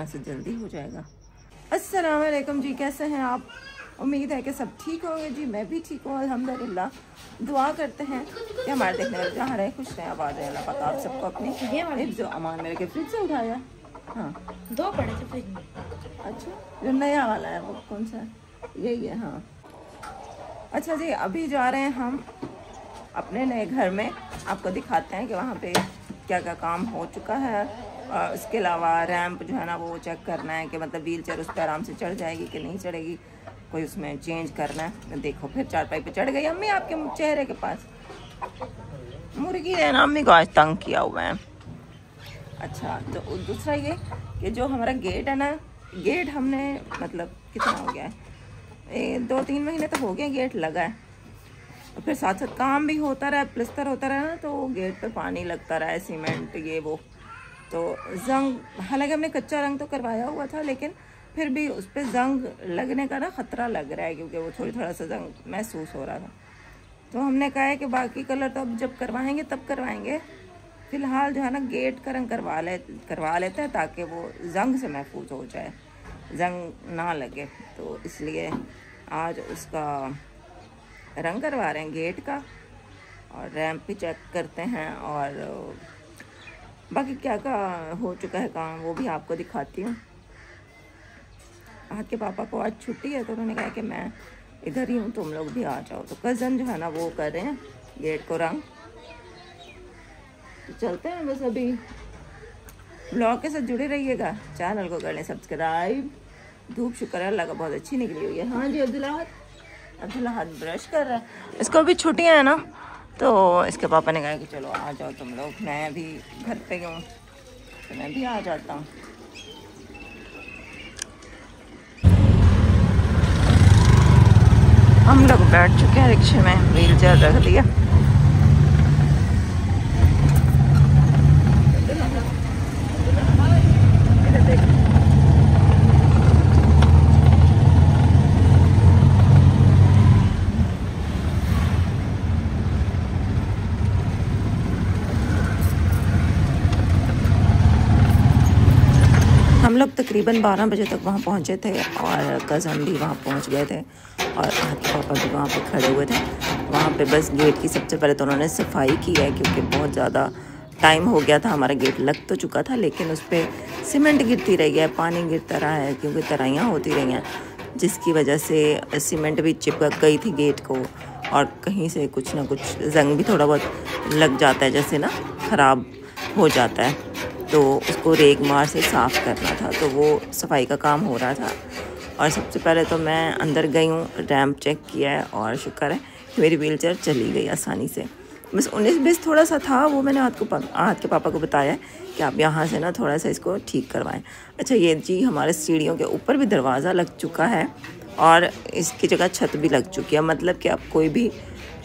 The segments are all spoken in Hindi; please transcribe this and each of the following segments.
तरह से जल्दी हो जाएगा। अस्सलाम वालेकुम जी, कैसे हैं आप? उम्मीद है कि सब ठीक होंगे जी। मैं भी ठीक हूँ अल्हम्दुलिल्लाह। दुआ करते हैं कि हमारे देखने वाले जहाँ रहे खुश रहें, आबाद रहे। अल्लाह पाक आप सबको अपनी हिफ्ज़ अमान मेरे के फ्रिज से उठाया। हाँ, 2 पड़े थे फ्रिज में। अच्छा, जो नया वाला है वो कौन सा है? यही है। हाँ, अच्छा जी, अभी जा रहे हैं हम अपने नए घर में। आपको दिखाते हैं कि वहाँ पे क्या क्या काम हो चुका है। और उसके अलावा रैंप जो है ना वो चेक करना है कि मतलब व्हील चेयर उस पर आराम से चढ़ जाएगी कि नहीं चढ़ेगी, कोई उसमें चेंज करना है। देखो फिर चारपाई पे चढ़ गई अम्मी आपके चेहरे के पास। मुर्गी ने ना अम्मी को आज तंग किया हुआ है। अच्छा, तो दूसरा ये कि जो हमारा गेट है ना, गेट हमने मतलब कितना हो गया है, 2-3 महीने तो हो गए गेट लगा है। और फिर साथ साथ काम भी होता रहा, प्लस्तर होता रहा ना, तो गेट पे पानी लगता रहा है, सीमेंट ये वो। तो जंग, हालांकि हमने कच्चा रंग तो करवाया हुआ था, लेकिन फिर भी उस पर जंग लगने का ना ख़तरा लग रहा है, क्योंकि वो थोड़ा सा जंग महसूस हो रहा था। तो हमने कहा है कि बाकी कलर तो अब जब करवाएंगे तब करवाएंगे, फ़िलहाल जो है ना गेट का रंग करवा लेते हैं, ताकि वो जंग से महफूज हो जाए, जंग ना लगे। तो इसलिए आज उसका रंग करवा रहे हैं गेट का, और रैंप भी चेक करते हैं, और बाकी क्या क्या हो चुका है काम वो भी आपको दिखाती हूँ। आज के पापा को आज छुट्टी है, तो उन्होंने कहा कि मैं इधर ही हूँ, तुम लोग भी आ जाओ। तो कज़न जो है ना वो कर रहे हैं गेट को रंग। तो चलते हैं, बस अभी ब्लॉग के साथ जुड़े रहिएगा, चैनल को कर लें सब्सक्राइब। धूप शुक्र है अल्लाह का बहुत अच्छी निकली हुई है। हाँ जी, अब्दुल्ला हाथ ब्रश कर रहा है। इसको भी छुट्टियाँ हैं ना, तो इसके पापा ने कहा कि चलो आ जाओ तुम लोग, मैं भी घर पे हूँ तो मैं भी आ जाता हूँ। हम लोग बैठ चुके हैं रिक्शे में, व्हील चेयर रख दिया। हम लोग तकरीबन 12 बजे तक वहाँ पहुँचे थे, और कज़न भी वहाँ पहुँच गए थे, और आपके पापा भी वहाँ पे खड़े हुए थे। वहाँ पे बस गेट की सबसे पहले तो उन्होंने सफाई की है, क्योंकि बहुत ज़्यादा टाइम हो गया था। हमारा गेट लग तो चुका था, लेकिन उस पर सीमेंट गिरती रही है, पानी गिरता रहा है, क्योंकि तराइयाँ होती रही हैं, जिसकी वजह से सीमेंट भी चिपक गई थी गेट को, और कहीं से कुछ ना कुछ जंग भी थोड़ा बहुत लग जाता है, जैसे ना ख़राब हो जाता है। तो उसको रेग मार से साफ़ करना था, तो वो सफाई का काम हो रहा था। और सबसे पहले तो मैं अंदर गई हूँ, रैंप चेक किया है, और शुक्र है कि मेरी व्हील चेयर चली गई आसानी से। बस 19-20 थोड़ा सा था, वो मैंने हाथ के पापा को बताया कि आप यहाँ से ना थोड़ा सा इसको ठीक करवाएं। अच्छा, ये जी हमारे सीढ़ियों के ऊपर भी दरवाज़ा लग चुका है, और इसकी जगह छत भी लग चुकी है। मतलब कि अब कोई भी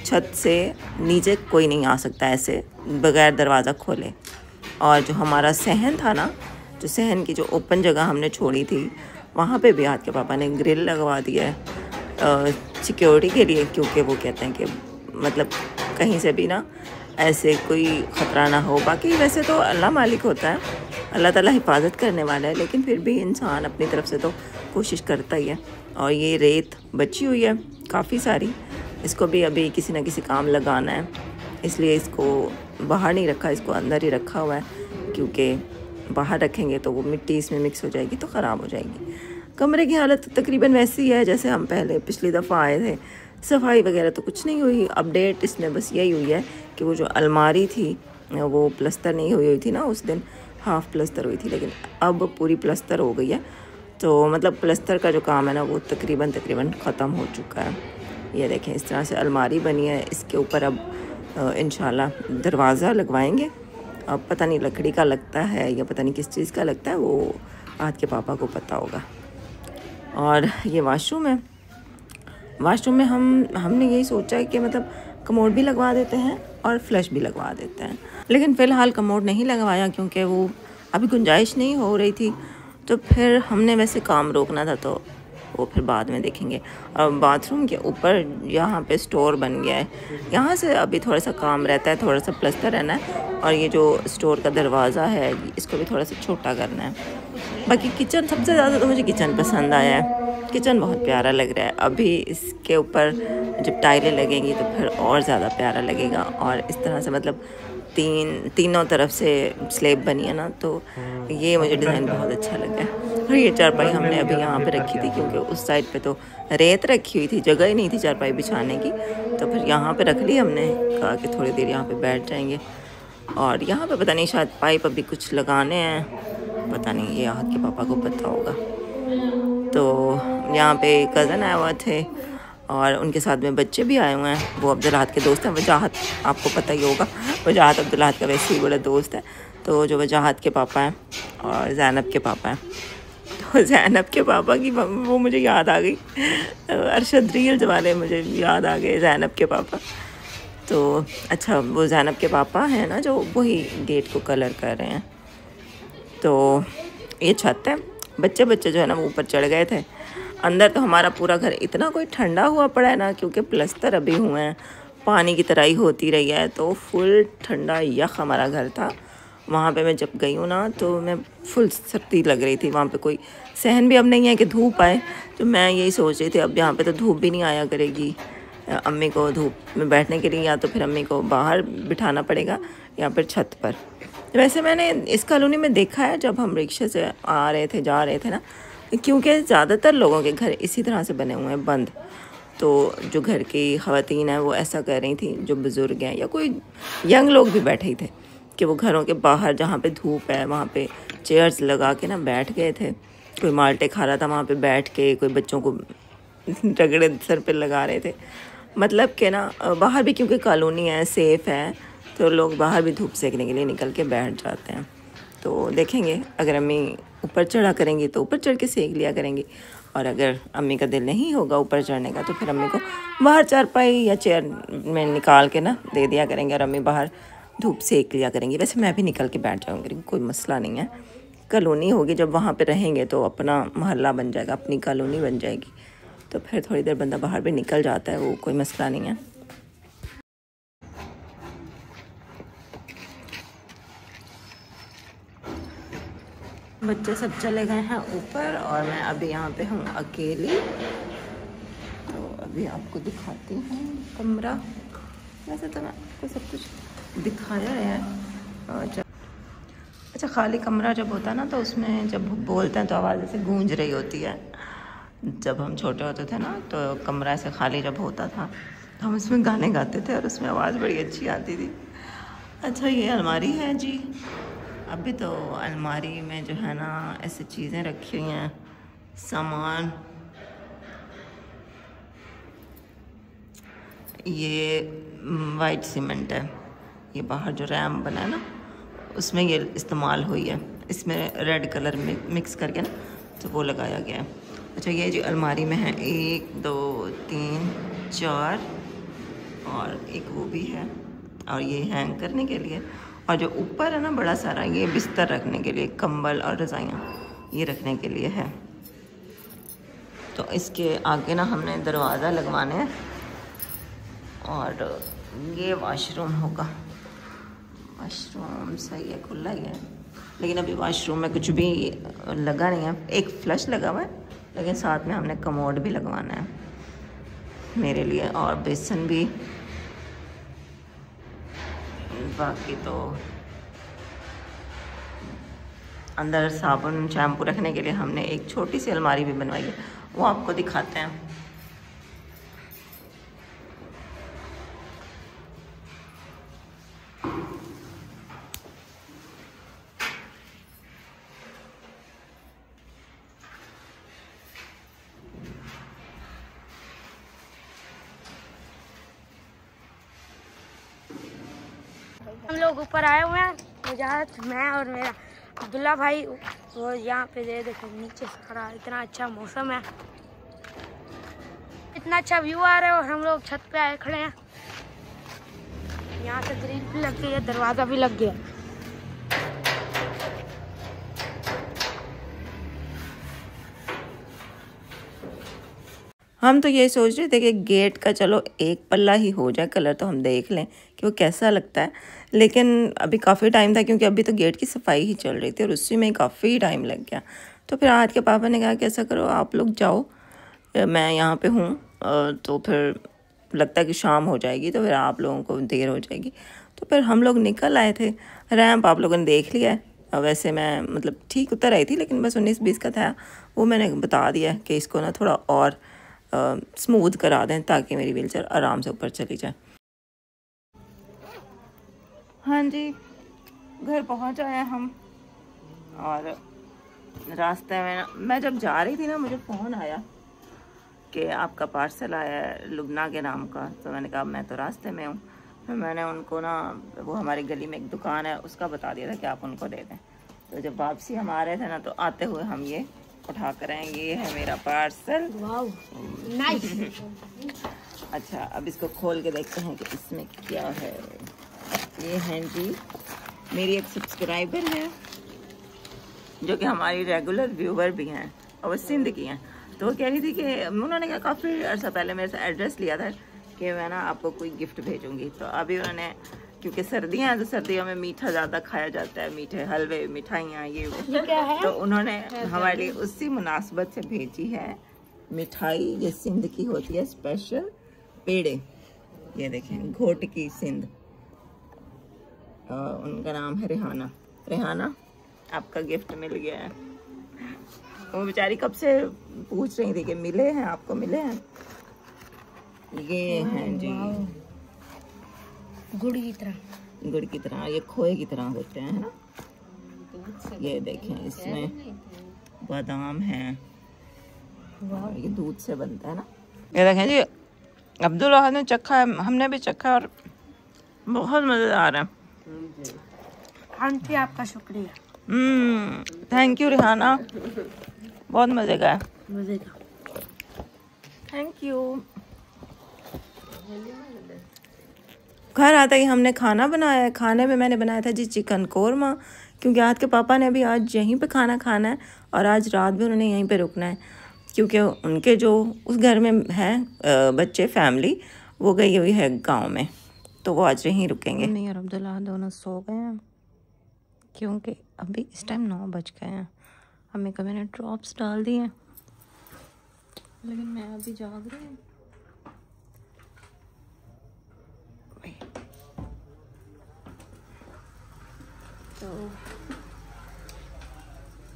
छत से नीचे कोई नहीं आ सकता ऐसे बग़ैर दरवाज़ा खोले। और जो हमारा सहन था ना, जो सहन की जो ओपन जगह हमने छोड़ी थी, वहाँ पे भी हाथ के पापा ने ग्रिल लगवा दिया है सिक्योरिटी के लिए, क्योंकि वो कहते हैं कि मतलब कहीं से भी ना ऐसे कोई ख़तरा ना हो। बाकी वैसे तो अल्लाह मालिक होता है, अल्लाह ताला हिफाजत करने वाला है, लेकिन फिर भी इंसान अपनी तरफ से तो कोशिश करता ही है। और ये रेत बची हुई है काफ़ी सारी, इसको भी अभी किसी न किसी काम लगाना है, इसलिए इसको बाहर नहीं रखा, इसको अंदर ही रखा हुआ है, क्योंकि बाहर रखेंगे तो वो मिट्टी इसमें मिक्स हो जाएगी तो ख़राब हो जाएगी। कमरे की हालत तकरीबन वैसी ही है जैसे हम पहले पिछली दफ़ा आए थे। सफाई वगैरह तो कुछ नहीं हुई, अपडेट इसमें बस यही हुई है कि वो जो अलमारी थी वो प्लस्तर नहीं हुई थी ना, उस दिन हाफ़ प्लस्तर हुई थी, लेकिन अब पूरी प्लस्तर हो गई है। तो मतलब प्लस्तर का जो काम है ना वो तकरीबन ख़त्म हो चुका है। ये देखें, इस तरह से अलमारी बनी है, इसके ऊपर अब इंशाल्लाह दरवाज़ा लगवाएंगे। अब पता नहीं लकड़ी का लगता है या पता नहीं किस चीज़ का लगता है, वो आज के पापा को पता होगा। और ये वाशरूम है, वाशरूम में हमने यही सोचा है कि मतलब कमोड भी लगवा देते हैं और फ्लश भी लगवा देते हैं, लेकिन फ़िलहाल कमोड नहीं लगवाया क्योंकि वो अभी गुंजाइश नहीं हो रही थी। तो फिर हमने वैसे काम रोकना था, तो वो फिर बाद में देखेंगे। और बाथरूम के ऊपर यहाँ पे स्टोर बन गया है, यहाँ से अभी थोड़ा सा काम रहता है, थोड़ा सा प्लस्तर रहना है, और ये जो स्टोर का दरवाज़ा है इसको भी थोड़ा सा छोटा करना है। बाकी किचन सबसे ज़्यादा तो मुझे किचन पसंद आया है। किचन बहुत प्यारा लग रहा है। अभी इसके ऊपर जब टाइलें लगेंगी तो फिर और ज़्यादा प्यारा लगेगा। और इस तरह से मतलब तीनों तरफ से स्लेब बनी है ना, तो ये मुझे डिज़ाइन बहुत अच्छा लगा है। और ये चारपाई हमने अभी यहाँ पे रखी थी क्योंकि उस साइड पे तो रेत रखी हुई थी, जगह ही नहीं थी चारपाई बिछाने की, तो फिर यहाँ पे रख ली हमने। कहा कि थोड़ी देर यहाँ पे बैठ जाएंगे। और यहाँ पे पता नहीं शायद पाइप अभी कुछ लगाने हैं, पता नहीं, ये आहत के पापा को पता होगा। तो यहाँ पे कज़न आए हुए थे और उनके साथ में बच्चे भी आए हुए हैं। वो अब्दुल्लाहत के दोस्त हैं। वजाहत आपको पता ही होगा, वजाहत अब्दुल्लाहत का वैसे ही बड़ा दोस्त है। तो जो वजाहत के पापा हैं और ज़ैनब के पापा हैं, तो ज़ैनब के पापा की वो मुझे याद आ गई, अरशद रील्स वाले मुझे याद आ गए ज़ैनब के पापा। तो अच्छा, वो ज़ैनब के पापा हैं ना जो वही गेट को कलर कर रहे हैं। तो ये छत है। बच्चे जो है ना वो ऊपर चढ़ गए थे। अंदर तो हमारा पूरा घर इतना कोई ठंडा हुआ पड़ा है ना, क्योंकि प्लस्तर अभी हुए हैं, पानी की तरह ही होती रही है, तो फुल ठंडा यख हमारा घर था। वहाँ पे मैं जब गई हूँ ना तो मैं फुल सर्दी लग रही थी। वहाँ पे कोई सहन भी अब नहीं है कि धूप आए। तो मैं यही सोच रही थी अब यहाँ पे तो धूप भी नहीं आया करेगी, अम्मी को धूप में बैठने के लिए या तो फिर अम्मी को बाहर बिठाना पड़ेगा या फिर छत पर। वैसे मैंने इस कॉलोनी में देखा है जब हम रिक्शे से आ रहे थे, जा रहे थे ना, क्योंकि ज़्यादातर लोगों के घर इसी तरह से बने हुए हैं बंद। तो जो घर की ख़वातीन हैं वो ऐसा कर रही थी, जो बुज़ुर्ग हैं या कोई यंग लोग भी बैठे ही थे, कि वो घरों के बाहर जहाँ पे धूप है वहाँ पे चेयर्स लगा के ना बैठ गए थे। कोई माल्टे खा रहा था वहाँ पे बैठ के, कोई बच्चों को रगड़े सर पे लगा रहे थे। मतलब कि ना बाहर भी क्योंकि कॉलोनी है, सेफ़ है, तो लोग बाहर भी धूप सेकने के लिए निकल के बैठ जाते हैं। तो देखेंगे, अगर अम्मी ऊपर चढ़ा करेंगी तो ऊपर चढ़ के सेक लिया करेंगी, और अगर अम्मी का दिल नहीं होगा ऊपर चढ़ने का तो फिर अम्मी को बाहर चारपाई या चेयर में निकाल के ना दे दिया करेंगे और अम्मी बाहर धूप सेक लिया करेंगी। वैसे मैं भी निकल के बैठ जाऊँगी, कोई मसला नहीं है। कॉलोनी होगी, जब वहाँ पे रहेंगे तो अपना मोहल्ला बन जाएगा, अपनी कॉलोनी बन जाएगी, तो फिर थोड़ी देर बंदा बाहर भी निकल जाता है, वो कोई मसला नहीं है। बच्चे सब चले गए हैं ऊपर और मैं अभी यहाँ पे हूँ अकेली। तो अभी आपको दिखाती हूँ कमरा। वैसे तो मैं आपको सब कुछ दिखाया है। अच्छा, खाली कमरा जब होता है ना तो उसमें जब बोलते हैं तो आवाज़ ऐसे गूंज रही होती है। जब हम छोटे होते थे ना तो कमरा ऐसे खाली जब होता था तो हम उसमें गाने गाते थे और उसमें आवाज़ बड़ी अच्छी आती थी। अच्छा, ये अलमारी है जी। अभी तो अलमारी में जो है ना ऐसे चीज़ें रखी हुई हैं, सामान। ये वाइट सीमेंट है, ये बाहर जो रैम बना है ना उसमें ये इस्तेमाल हुई है। इसमें रेड कलर में मिक्स करके ना तो वो लगाया गया है। अच्छा, ये जो अलमारी में है 1 2 3 4 और एक वो भी है, और ये हैंग करने के लिए। और जो ऊपर है ना बड़ा सारा, ये बिस्तर रखने के लिए, कंबल और रज़ाइयाँ ये रखने के लिए है। तो इसके आगे ना हमने दरवाज़ा लगवाना है और ये वॉशरूम होगा। वॉशरूम सही है, खुला ही है, लेकिन अभी वॉशरूम में कुछ भी लगा नहीं है। एक फ्लश लगा हुआ है, लेकिन साथ में हमने कमोड भी लगवाना है मेरे लिए, और बेसन भी। बाकी तो अंदर साबुन शैम्पू रखने के लिए हमने एक छोटी सी अलमारी भी बनवाई है, वो आपको दिखाते हैं। हम लोग ऊपर आए हुए हैं, मुजाहिद, मैं और मेरा अब्दुल्ला भाई। वो यहाँ पे दे देखो नीचे खड़ा, इतना अच्छा मौसम है, इतना अच्छा व्यू आ रहा है, और हम लोग छत पे आए खड़े हैं। यहाँ से ग्रिल भी लग गई है, दरवाज़ा भी लग गया। हम तो ये सोच रहे थे कि गेट का चलो एक पल्ला ही हो जाए कलर, तो हम देख लें कि वो कैसा लगता है। लेकिन अभी काफ़ी टाइम था, क्योंकि अभी तो गेट की सफाई ही चल रही थी और उसी में काफ़ी टाइम लग गया। तो फिर आज के पापा ने कहा कि ऐसा करो आप लोग जाओ, मैं यहाँ पे हूँ, तो फिर लगता है कि शाम हो जाएगी तो फिर आप लोगों को देर हो जाएगी। तो फिर हम लोग निकल आए थे। रैंप आप लोगों ने देख लिया है। वैसे मैं मतलब ठीक उतर आई थी, लेकिन बस 19-20 का था, वो मैंने बता दिया कि इसको ना थोड़ा और स्मूथ करा दें ताकि मेरी व्हीलचेयर आराम से ऊपर चली जाए। हाँ जी, घर पहुंच आए हम। और रास्ते में मैं जब जा रही थी ना, मुझे फ़ोन आया कि आपका पार्सल आया है लुबना के नाम का। तो मैंने कहा मैं तो रास्ते में हूँ। फिर मैंने उनको ना, वो हमारी गली में एक दुकान है उसका बता दिया था कि आप उनको दे दें। तो जब वापसी हम आ रहे थे ना, तो आते हुए हम ये उठा कर आएंगे। ये है मेरा पार्सल। Wow nice. अच्छा, अब इसको खोल के देखते हैं कि इसमें क्या है। ये हैं जी, मेरी एक सब्सक्राइबर है जो कि हमारी रेगुलर व्यूवर भी हैं और वो सिंध की हैं। तो वो कह रही थी कि उन्होंने क्या काफ़ी अर्सा पहले मेरे से एड्रेस लिया था कि मैं ना आपको कोई गिफ्ट भेजूंगी। तो अभी उन्होंने, क्योंकि सर्दियाँ हैं तो सर्दियों में मीठा ज़्यादा खाया जाता है, मीठे हलवे मिठाइयाँ ये वो, तो उन्होंने हमारे लिए उसी मुनासबत से भेजी है मिठाई। ये सिंध की होती है स्पेशल पेड़े। ये देखें, घोट की सिंध। उनका नाम है रेहाना। रेहाना, आपका गिफ्ट मिल गया है। वो बेचारी कब से पूछ रही थी कि मिले हैं आपको, मिले हैं। ये हैं जी, गुड़ की तरह, गुड़ की तरह, ये खोए की तरह होते हैं, है ना। ये देखें, इसमें बादाम है, ये दूध से बनता है ना। ये देखें जी, अब्दुल्ला ने चखा है, हमने भी चखा और बहुत मज़ेदार है। आंटी आपका शुक्रिया। थैंक यू रिहाना, बहुत मज़े का है। मज़े का, थैंक यू। घर आते ही हमने खाना बनाया है। खाने में मैंने बनाया था जी चिकन कोरमा, क्योंकि आज के पापा ने भी आज यहीं पे खाना खाना है और आज रात भी उन्होंने यहीं पे रुकना है, क्योंकि उनके जो उस घर में हैं बच्चे, फैमिली, वो गई हुई है गांव में, तो वो आज यहीं रुकेंगे। मम्मी और अब्दुल्ला दोनों सो गए हैं, क्योंकि अभी इस टाइम 9 बज गए हैं। अम्मी को मैंने ड्रॉप्स डाल दिए हैं, लेकिन मैं अभी जाग रही हूँ। तो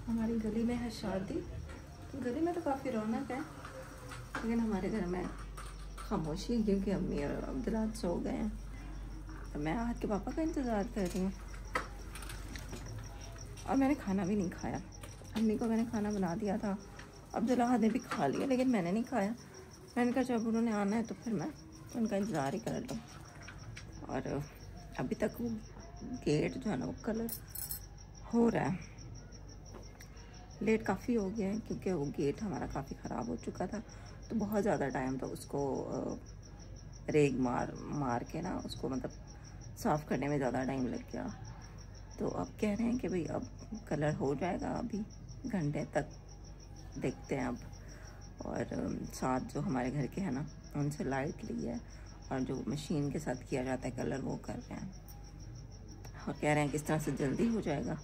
हमारी गली में है शादी। गली में तो काफ़ी रौनक है, लेकिन हमारे घर में खामोशी है, क्योंकि अम्मी और अब्दुल्ला सो गए हैं। तो मैं आज के पापा का इंतज़ार कर रही हूँ। और मैंने खाना भी नहीं खाया। अम्मी को मैंने खाना बना दिया था, अब्दुल्ला ने भी खा लिया, लेकिन मैंने नहीं खाया। मैंने कहा जब उन्होंने आना है तो फिर मैं उनका इंतज़ार ही कर लूँ। और अभी तक वो गेट जो है ना, वो कलर हो रहा है। लेट काफ़ी हो गया है, क्योंकि वो गेट हमारा काफ़ी ख़राब हो चुका था, तो बहुत ज़्यादा टाइम तो उसको रेग मार के ना, उसको मतलब साफ़ करने में ज़्यादा टाइम लग गया। तो अब कह रहे हैं कि भाई अब कलर हो जाएगा, अभी घंटे तक देखते हैं अब। और साथ जो हमारे घर के हैं ना, उनसे लाइट ली है, और जो मशीन के साथ किया जाता है कलर, वो कर रहे हैं और कह रहे हैं किस तरह से जल्दी हो जाएगा।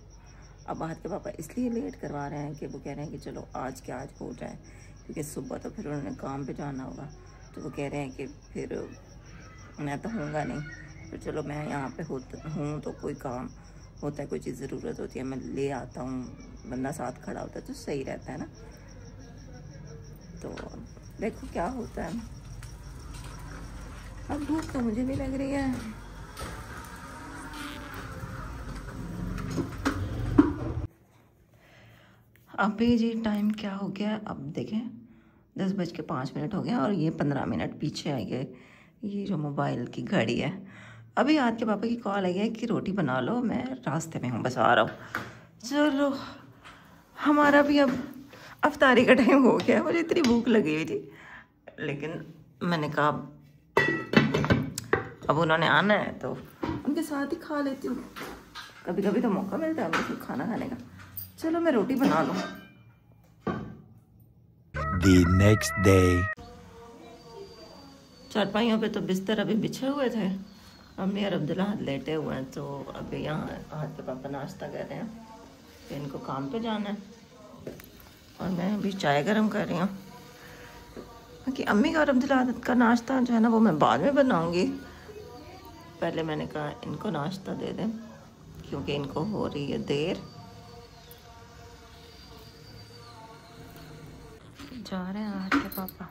अब आज के पापा इसलिए लेट करवा रहे हैं कि वो कह रहे हैं कि चलो आज के आज हो जाए, क्योंकि सुबह तो फिर उन्होंने काम पे जाना होगा। तो वो कह रहे हैं कि फिर मैं तो होऊंगा नहीं, फिर चलो मैं यहाँ पे हूँ तो कोई काम होता है, कोई चीज़ ज़रूरत होती है, मैं ले आता हूँ, बंदा साथ खड़ा होता है तो सही रहता है ना। तो देखो क्या होता है। अब भूख तो मुझे भी लग रही है। अभी जी टाइम क्या हो गया, अब देखें 10:05 हो गया और ये 15 मिनट पीछे आई है ये जो मोबाइल की घड़ी है। अभी आज के पापा की कॉल आई है कि रोटी बना लो, मैं रास्ते में हूँ, बस आ रहा हूँ। चलो हमारा भी अब अफ्तारी का टाइम हो गया। मुझे इतनी भूख लगी हुई थी, लेकिन मैंने कहा अब उन्होंने आना है तो उनके साथ ही खा लेती हूँ। कभी कभी तो मौका मिलता है मुझे खाना खाने का। चलो मैं रोटी बना लूँ। The next day. चारपाइयों पे तो बिस्तर अभी बिछे हुए थे, अम्मी और अब्दुल्ला लेटे हुए हैं। तो अभी यहाँ हाथ पे पापा नाश्ता कर रहे हैं, फिर इनको काम पे जाना है। और मैं अभी चाय गर्म कर रही हूँ, क्योंकि अम्मी का और अब्दुल्ला का नाश्ता जो है ना वो मैं बाद में बनाऊँगी। पहले मैंने कहा इनको नाश्ता दे दें क्योंकि इनको हो रही है देर। जा रहे हैं आज के पापा।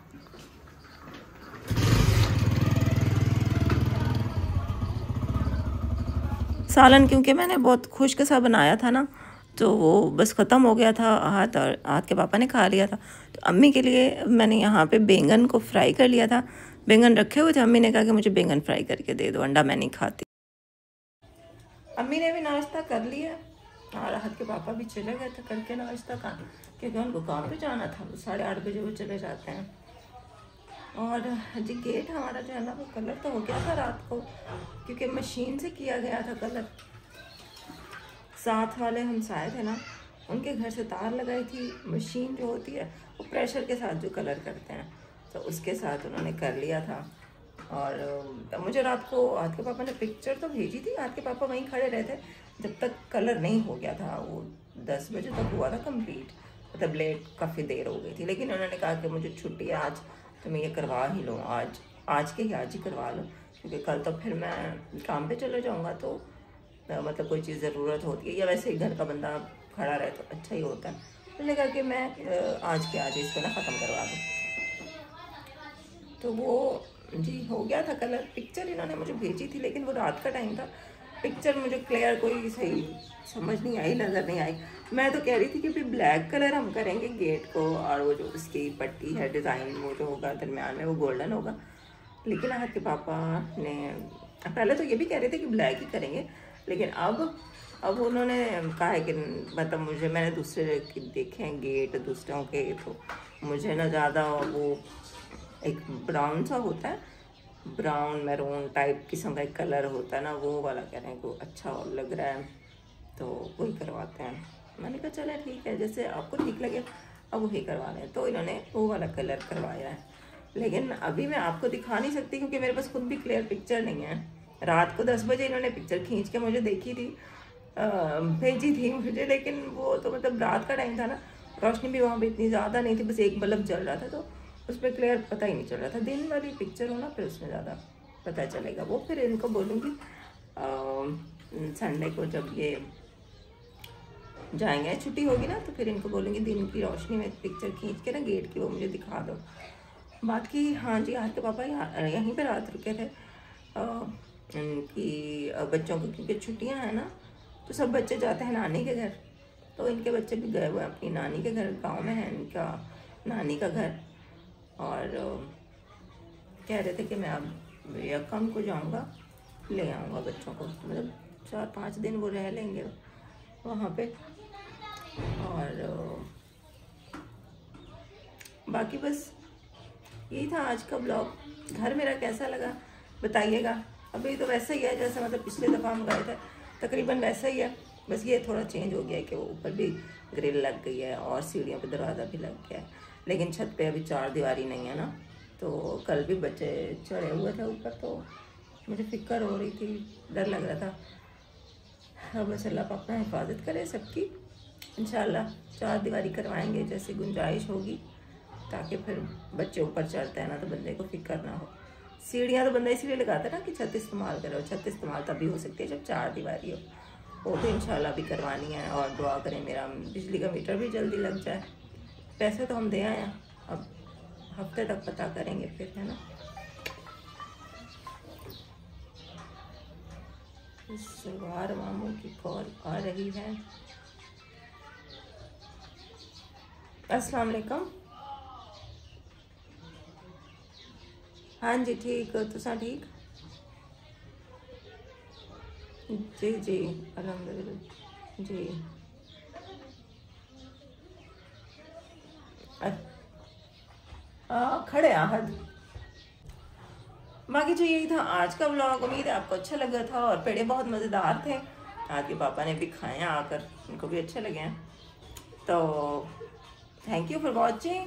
सालन क्योंकि मैंने बहुत खुश्क सा बनाया था ना, तो वो बस ख़त्म हो गया था। हाथ के पापा ने खा लिया था। तो अम्मी के लिए मैंने यहाँ पे बैंगन को फ्राई कर लिया था। बैंगन रखे हुए थे, अम्मी ने कहा कि मुझे बैंगन फ्राई करके दे दो, अंडा मैं नहीं खाती। अम्मी ने भी नाश्ता कर लिया और हाथ के पापा भी चले गए थे करके नाश्ता का, क्योंकि उनको काम पे जाना था। 8:30 बजे वो चले जाते हैं। और जी गेट हमारा जो है ना वो कलर तो हो गया था रात को, क्योंकि मशीन से किया गया था कलर। साथ वाले हमसाए थे ना, उनके घर से तार लगाई थी। मशीन जो होती है वो प्रेशर के साथ जो कलर करते हैं, तो उसके साथ उन्होंने कर लिया था। और मुझे रात को हाथ के पापा ने पिक्चर तो भेजी थी। हाथ के पापा वहीं खड़े रहे थे जब तक कलर नहीं हो गया था। वो 10 बजे तक हुआ था कंप्लीट, मतलब लेट काफ़ी देर हो गई थी। लेकिन उन्होंने कहा कि मुझे छुट्टी है आज, तो मैं ये करवा ही लूँ आज ही करवा लूँ, क्योंकि कल तो फिर मैं काम पे चले जाऊँगा। तो मतलब कोई चीज़ ज़रूरत होती है या वैसे ही घर का बंदा खड़ा रहे तो अच्छा ही होता है। उन्होंने कहा कि मैं आज के आज इसको ना ख़त्म करवा दूँ। तो वो जी हो गया था कलर। पिक्चर इन्होंने मुझे भेजी थी, लेकिन वो रात का टाइम था। पिक्चर मुझे क्लियर कोई सही समझ नहीं आई, नज़र नहीं आई। मैं तो कह रही थी कि फिर ब्लैक कलर हम करेंगे गेट को, और वो जो उसकी पट्टी है डिज़ाइन वो जो होगा दरम्यान में वो गोल्डन होगा। लेकिन हाथ के पापा ने पहले तो ये भी कह रहे थे कि ब्लैक ही करेंगे, लेकिन अब उन्होंने कहा है कि मतलब मैंने दूसरे देखे हैं गेट दूसरों के, तो मुझे ना ज़्यादा वो एक ब्राउन सा होता है, ब्राउन मैरून टाइप किस्म का एक कलर होता है ना, वो वाला कह रहे हैं कि अच्छा लग रहा है, तो वही करवाते हैं। मैंने कहा चले ठीक है, जैसे आपको ठीक लगे अब वही करवा लें। तो इन्होंने वो वाला कलर करवाया है। लेकिन अभी मैं आपको दिखा नहीं सकती क्योंकि मेरे पास खुद भी क्लियर पिक्चर नहीं है। रात को 10 बजे इन्होंने पिक्चर खींच के मुझे देखी थी, भेजी थी मुझे, लेकिन वो तो मतलब रात का टाइम था ना, रोशनी भी वहाँ पर इतनी ज़्यादा नहीं थी, बस एक बल्ब जल रहा था, तो उस पर क्लियर पता ही नहीं चल रहा था। दिन वाली पिक्चर हो ना फिर उसमें ज़्यादा पता चलेगा। वो फिर इनको बोलूँगी संडे को जब ये जाएंगे, छुट्टी होगी ना, तो फिर इनको बोलूँगी दिन की रोशनी में पिक्चर खींच के ना गेट की वो मुझे दिखा दो। बाकी हाँ जी, आज के पापा यहीं पे रात रुके थे कि बच्चों को, क्योंकि छुट्टियाँ हैं ना, तो सब बच्चे जाते हैं नानी के घर। तो इनके बच्चे भी गए हुए हैं अपनी नानी के घर, गाँव में है इनका नानी का घर। और कह रहे थे कि मैं अब यकम को जाऊंगा, ले आऊँगा बच्चों को, मतलब 4-5 दिन वो रह लेंगे वहाँ पे। और बाकी बस यही था आज का ब्लॉग। घर मेरा कैसा लगा बताइएगा। अभी तो वैसा ही है जैसे मतलब पिछले दफ़ा हम गए थे, तकरीबन वैसा ही है। बस ये थोड़ा चेंज हो गया है कि वो ऊपर भी ग्रिल लग गई है और सीढ़ियों पे दरवाज़ा भी लग गया है, लेकिन छत पे अभी 4 दीवारी नहीं है ना। तो कल भी बच्चे चढ़े हुए थे ऊपर, तो मुझे फिक्र हो रही थी, डर लग रहा था। अब बस अल्लाह अपना हिफाजत करे सबकी। इंशाल्लाह 4 दीवारी करवाएंगे जैसे गुंजाइश होगी, ताकि फिर बच्चे ऊपर चढ़ते हैं ना तो बंदे को फिक्र ना हो। सीढ़ियाँ तो बंदा इसीलिए लगाता है ना कि छत इस्तेमाल करो। छत इस्तेमाल तभी हो सकती है जब 4 दीवारी हो। वो तो इंशाल्लाह भी करवानी है। और दुआ करें मेरा बिजली का मीटर भी जल्दी लग जाए। पैसे तो हम दे आए हैं, अब हफ्ते तक पता करेंगे फिर, है ना। सलवार मामू की कॉल आ रही है। अस्सलाम वालेकुम। हाँ जी ठीक हो, तुसा ठीक? जी जी अल्हम्दुलिल्लाह जी। खड़े आहद। बाकी जो यही था आज का व्लॉग। उम्मीद है आपको अच्छा लगा था। और पेड़े बहुत मज़ेदार थे, आपके पापा ने भी खाए हैं आकर, उनको भी अच्छे लगे हैं। तो थैंक यू फॉर वॉचिंग।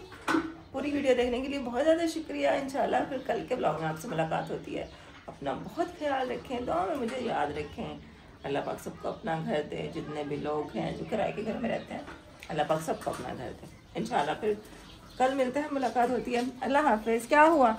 पूरी वीडियो देखने के लिए बहुत ज़्यादा शुक्रिया। इंशाल्लाह फिर कल के व्लॉग में आपसे मुलाकात होती है। अपना बहुत ख्याल रखें, दुआ में मुझे याद रखें। अल्लाह पाक सबको अपना घर दे, जितने भी लोग हैं जो किराए के घर में रहते हैं अल्लाह पाक सबको अपना घर दे इंशाल्लाह। फिर कल मिलते हैं, मुलाकात होती है। अल्लाह हाफिज़। क्या हुआ?